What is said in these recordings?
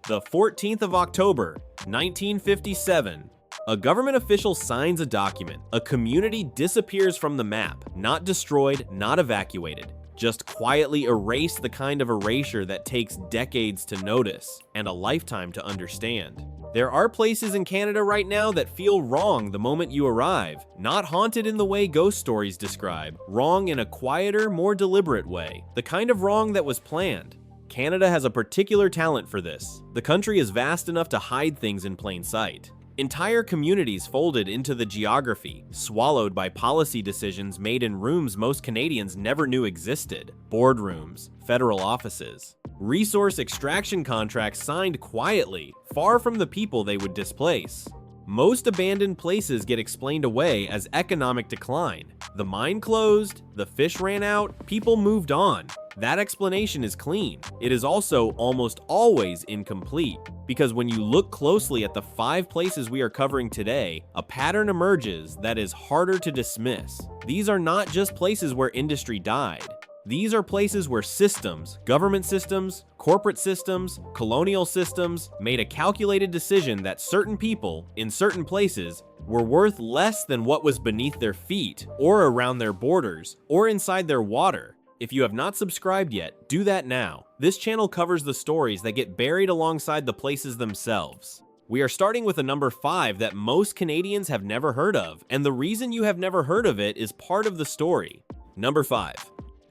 The 14th of October, 1957. A government official signs a document. A community disappears from the map, not destroyed, not evacuated. Just quietly erase, the kind of erasure that takes decades to notice and a lifetime to understand. There are places in Canada right now that feel wrong the moment you arrive, not haunted in the way ghost stories describe, wrong in a quieter, more deliberate way, the kind of wrong that was planned. Canada has a particular talent for this. The country is vast enough to hide things in plain sight. Entire communities folded into the geography, swallowed by policy decisions made in rooms most Canadians never knew existed. Boardrooms, federal offices. Resource extraction contracts signed quietly, far from the people they would displace. Most abandoned places get explained away as economic decline. The mine closed, the fish ran out, people moved on. That explanation is clean. It is also almost always incomplete, because when you look closely at the 5 places we are covering today, a pattern emerges that is harder to dismiss. These are not just places where industry died. These are places where systems, government systems, corporate systems, colonial systems, made a calculated decision that certain people, in certain places, were worth less than what was beneath their feet, or around their borders, or inside their water. If you have not subscribed yet, do that now. This channel covers the stories that get buried alongside the places themselves. We are starting with a number 5 that most Canadians have never heard of, and the reason you have never heard of it is part of the story. Number 5.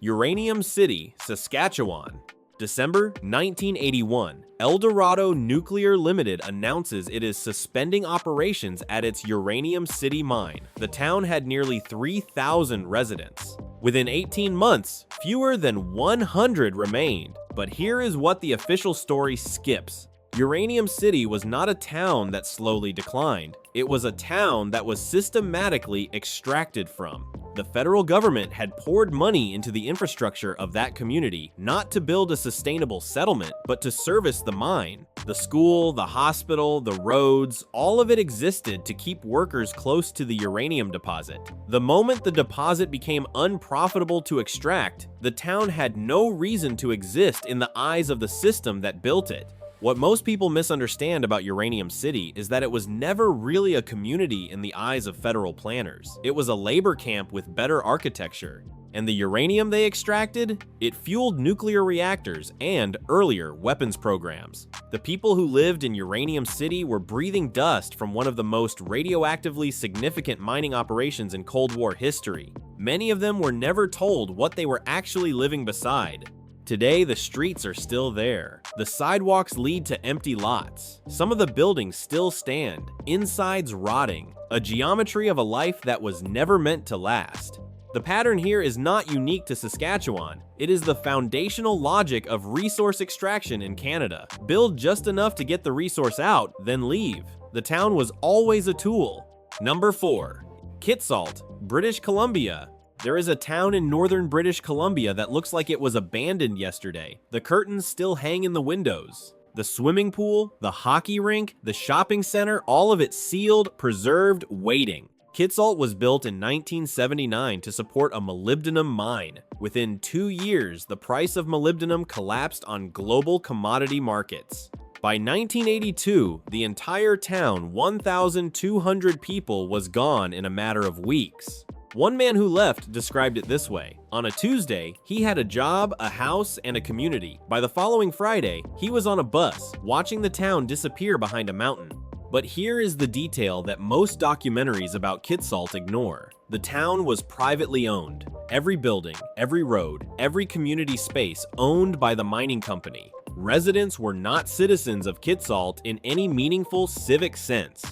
Uranium City, Saskatchewan. December 1981, El Dorado Nuclear Limited announces it is suspending operations at its Uranium City mine. The town had nearly 3,000 residents. Within 18 months, fewer than 100 remained. But here is what the official story skips. Uranium City was not a town that slowly declined. It was a town that was systematically extracted from. The federal government had poured money into the infrastructure of that community, not to build a sustainable settlement, but to service the mine. The school, the hospital, the roads, all of it existed to keep workers close to the uranium deposit. The moment the deposit became unprofitable to extract, the town had no reason to exist in the eyes of the system that built it. What most people misunderstand about Uranium City is that it was never really a community in the eyes of federal planners. It was a labor camp with better architecture. And the uranium they extracted? It fueled nuclear reactors and, earlier, weapons programs. The people who lived in Uranium City were breathing dust from one of the most radioactively significant mining operations in Cold War history. Many of them were never told what they were actually living beside. Today, the streets are still there. The sidewalks lead to empty lots. Some of the buildings still stand, insides rotting, a geometry of a life that was never meant to last. The pattern here is not unique to Saskatchewan. It is the foundational logic of resource extraction in Canada. Build just enough to get the resource out, then leave. The town was always a tool. Number 4. Kitsault, British Columbia. There is a town in northern British Columbia that looks like it was abandoned yesterday. The curtains still hang in the windows. The swimming pool, the hockey rink, the shopping center, all of it sealed, preserved, waiting. Kitsault was built in 1979 to support a molybdenum mine. Within 2 years, the price of molybdenum collapsed on global commodity markets. By 1982, the entire town, 1,200 people, was gone in a matter of weeks. One man who left described it this way. On a Tuesday, he had a job, a house, and a community. By the following Friday, he was on a bus, watching the town disappear behind a mountain. But here is the detail that most documentaries about Kitsault ignore. The town was privately owned. Every building, every road, every community space owned by the mining company. Residents were not citizens of Kitsault in any meaningful civic sense.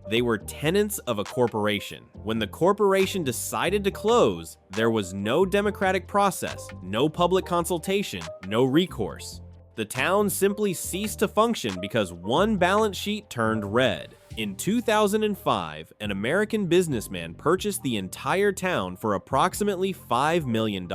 They were tenants of a corporation. When the corporation decided to close, there was no democratic process, no public consultation, no recourse. The town simply ceased to function because one balance sheet turned red. In 2005, an American businessman purchased the entire town for approximately $5 million.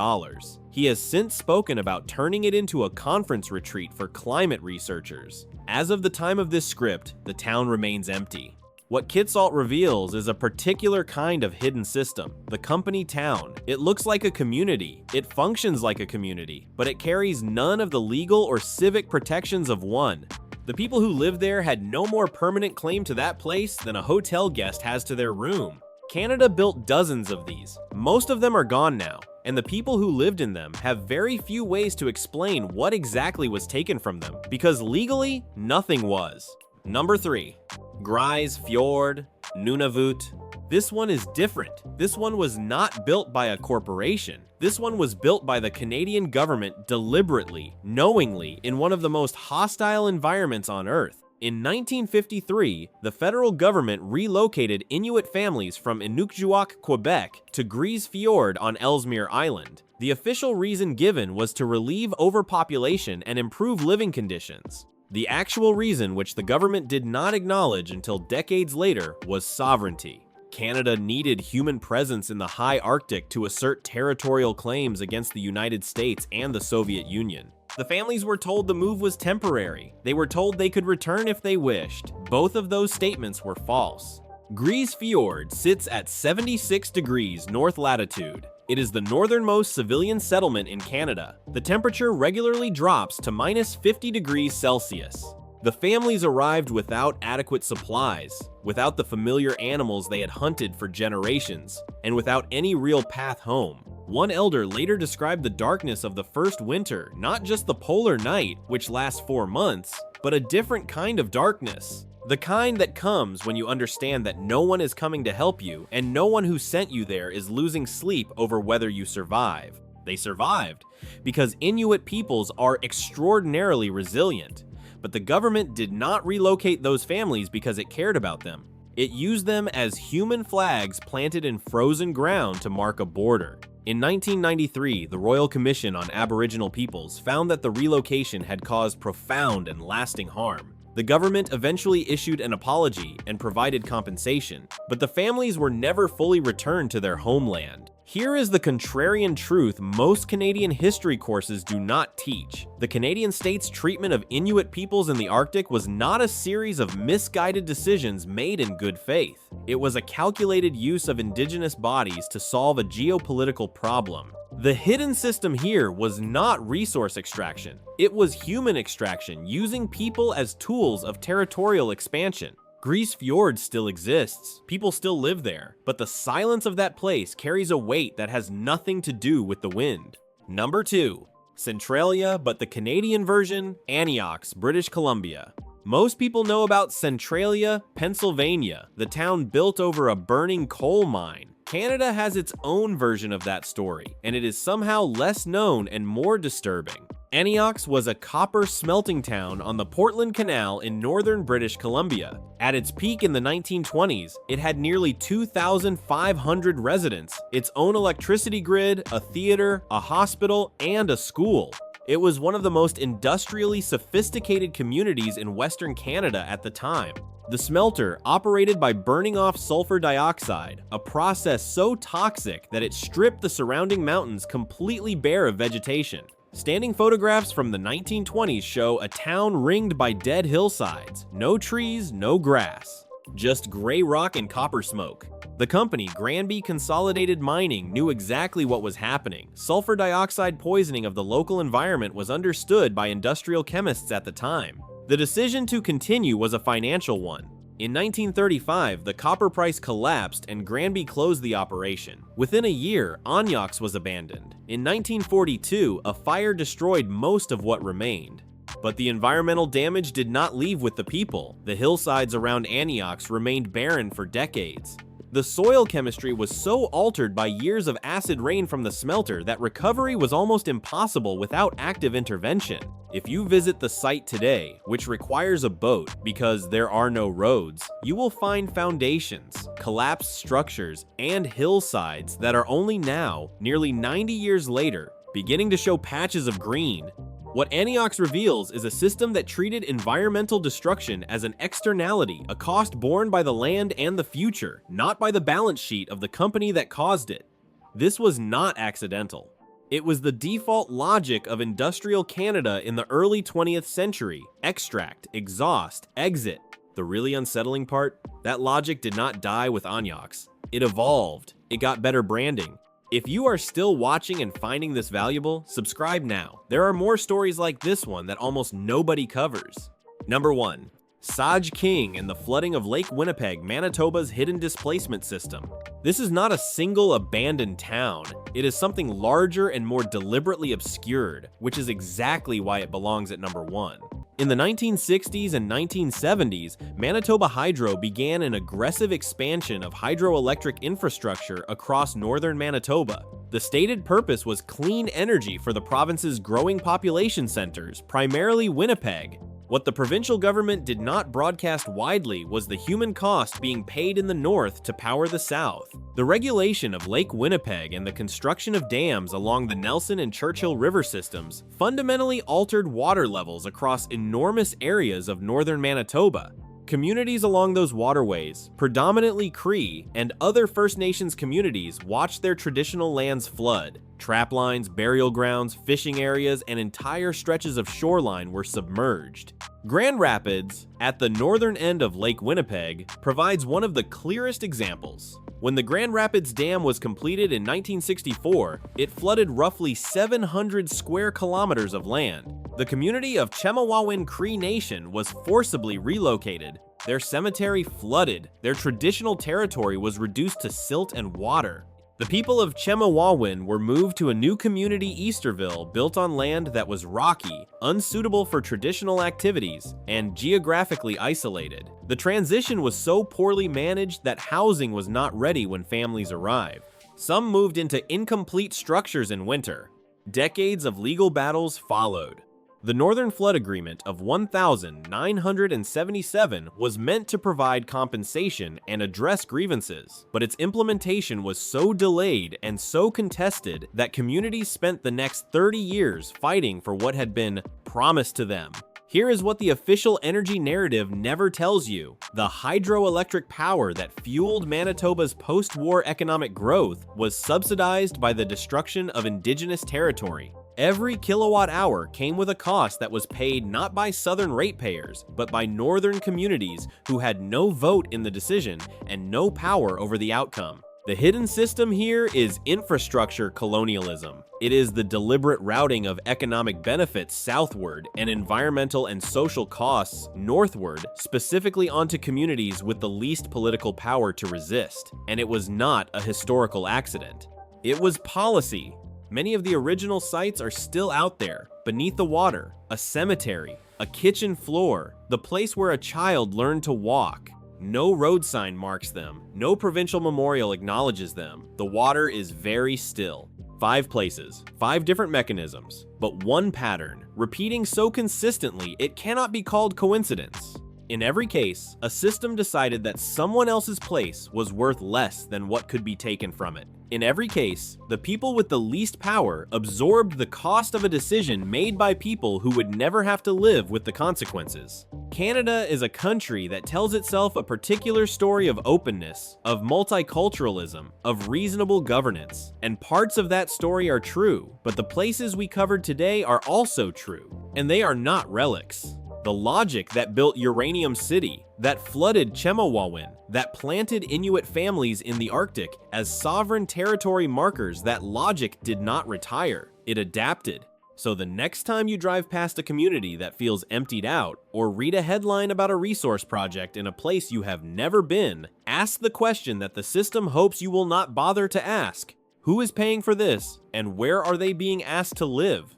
He has since spoken about turning it into a conference retreat for climate researchers. As of the time of this script, the town remains empty. What Kitsault reveals is a particular kind of hidden system, the company town. It looks like a community, it functions like a community, but it carries none of the legal or civic protections of one. The people who lived there had no more permanent claim to that place than a hotel guest has to their room. Canada built dozens of these. Most of them are gone now, and the people who lived in them have very few ways to explain what exactly was taken from them, because legally, nothing was. Number 3. Grise Fjord, Nunavut. This one is different. This one was not built by a corporation. This one was built by the Canadian government deliberately, knowingly, in one of the most hostile environments on Earth. In 1953, the federal government relocated Inuit families from Inukjuak, Quebec to Grise Fjord on Ellesmere Island. The official reason given was to relieve overpopulation and improve living conditions. The actual reason, which the government did not acknowledge until decades later, was sovereignty. Canada needed human presence in the high Arctic to assert territorial claims against the United States and the Soviet Union. The families were told the move was temporary. They were told they could return if they wished. Both of those statements were false. Grise Fjord sits at 76 degrees north latitude. It is the northernmost civilian settlement in Canada. The temperature regularly drops to minus 50 degrees Celsius. The families arrived without adequate supplies, without the familiar animals they had hunted for generations, and without any real path home. One elder later described the darkness of the first winter, not just the polar night, which lasts 4 months, but a different kind of darkness. The kind that comes when you understand that no one is coming to help you, and no one who sent you there is losing sleep over whether you survive. They survived, because Inuit peoples are extraordinarily resilient. But the government did not relocate those families because it cared about them. It used them as human flags planted in frozen ground to mark a border. In 1993, the Royal Commission on Aboriginal Peoples found that the relocation had caused profound and lasting harm. The government eventually issued an apology and provided compensation, but the families were never fully returned to their homeland. Here is the contrarian truth most Canadian history courses do not teach. The Canadian state's treatment of Inuit peoples in the Arctic was not a series of misguided decisions made in good faith. It was a calculated use of Indigenous bodies to solve a geopolitical problem. The hidden system here was not resource extraction. It was human extraction, using people as tools of territorial expansion. Grise Fjord still exists, people still live there, but the silence of that place carries a weight that has nothing to do with the wind. Number 2. Centralia, but the Canadian version, Antioch, British Columbia. Most people know about Centralia, Pennsylvania, the town built over a burning coal mine. Canada has its own version of that story, and it is somehow less known and more disturbing. Antioch was a copper smelting town on the Portland Canal in northern British Columbia. At its peak in the 1920s, it had nearly 2,500 residents, its own electricity grid, a theater, a hospital, and a school. It was one of the most industrially sophisticated communities in Western Canada at the time. The smelter operated by burning off sulfur dioxide, a process so toxic that it stripped the surrounding mountains completely bare of vegetation. Standing photographs from the 1920s show a town ringed by dead hillsides, no trees, no grass, just gray rock and copper smoke. The company, Granby Consolidated Mining, knew exactly what was happening. Sulfur dioxide poisoning of the local environment was understood by industrial chemists at the time. The decision to continue was a financial one. In 1935, the copper price collapsed and Granby closed the operation. Within a year, Antioch was abandoned. In 1942, a fire destroyed most of what remained. But the environmental damage did not leave with the people. The hillsides around Antioch remained barren for decades. The soil chemistry was so altered by years of acid rain from the smelter that recovery was almost impossible without active intervention. If you visit the site today, which requires a boat because there are no roads, you will find foundations, collapsed structures, and hillsides that are only now, nearly 90 years later, beginning to show patches of green. What Antioch reveals is a system that treated environmental destruction as an externality, a cost borne by the land and the future, not by the balance sheet of the company that caused it. This was not accidental. It was the default logic of industrial Canada in the early 20th century. Extract, exhaust, exit. The really unsettling part? That logic did not die with Antioch. It evolved. It got better branding. If you are still watching and finding this valuable, subscribe now. There are more stories like this one that almost nobody covers. Number 1. Sage King and the flooding of Lake Winnipeg, Manitoba's hidden displacement system. This is not a single abandoned town. It is something larger and more deliberately obscured, which is exactly why it belongs at number 1. In the 1960s and 1970s, Manitoba Hydro began an aggressive expansion of hydroelectric infrastructure across northern Manitoba. The stated purpose was clean energy for the province's growing population centers, primarily Winnipeg. What the provincial government did not broadcast widely was the human cost being paid in the north to power the south. The regulation of Lake Winnipeg and the construction of dams along the Nelson and Churchill River systems fundamentally altered water levels across enormous areas of northern Manitoba. Communities along those waterways, predominantly Cree and other First Nations communities, watched their traditional lands flood. Traplines, burial grounds, fishing areas, and entire stretches of shoreline were submerged. Grand Rapids, at the northern end of Lake Winnipeg, provides one of the clearest examples. When the Grand Rapids Dam was completed in 1964, it flooded roughly 700 square kilometers of land. The community of Chemawawin Cree Nation was forcibly relocated. Their cemetery flooded. Their traditional territory was reduced to silt and water. The people of Chemawawin were moved to a new community, Easterville, built on land that was rocky, unsuitable for traditional activities, and geographically isolated. The transition was so poorly managed that housing was not ready when families arrived. Some moved into incomplete structures in winter. Decades of legal battles followed. The Northern Flood Agreement of 1977 was meant to provide compensation and address grievances, but its implementation was so delayed and so contested that communities spent the next 30 years fighting for what had been promised to them. Here is what the official energy narrative never tells you. The hydroelectric power that fueled Manitoba's post-war economic growth was subsidized by the destruction of Indigenous territory. Every kilowatt hour came with a cost that was paid not by Southern ratepayers, but by Northern communities who had no vote in the decision and no power over the outcome. The hidden system here is infrastructure colonialism. It is the deliberate routing of economic benefits southward and environmental and social costs northward, specifically onto communities with the least political power to resist. And it was not a historical accident. It was policy. Many of the original sites are still out there, beneath the water, a cemetery, a kitchen floor, the place where a child learned to walk. No road sign marks them. No provincial memorial acknowledges them. The water is very still. 5 places, 5 different mechanisms, but one pattern, repeating so consistently it cannot be called coincidence. In every case, a system decided that someone else's place was worth less than what could be taken from it. In every case, the people with the least power absorbed the cost of a decision made by people who would never have to live with the consequences. Canada is a country that tells itself a particular story of openness, of multiculturalism, of reasonable governance, and parts of that story are true, but the places we covered today are also true, and they are not relics. The logic that built Uranium City, that flooded Chemawawin, that planted Inuit families in the Arctic as sovereign territory markers, that logic did not retire. It adapted. So the next time you drive past a community that feels emptied out, or read a headline about a resource project in a place you have never been, ask the question that the system hopes you will not bother to ask. Who is paying for this, and where are they being asked to live?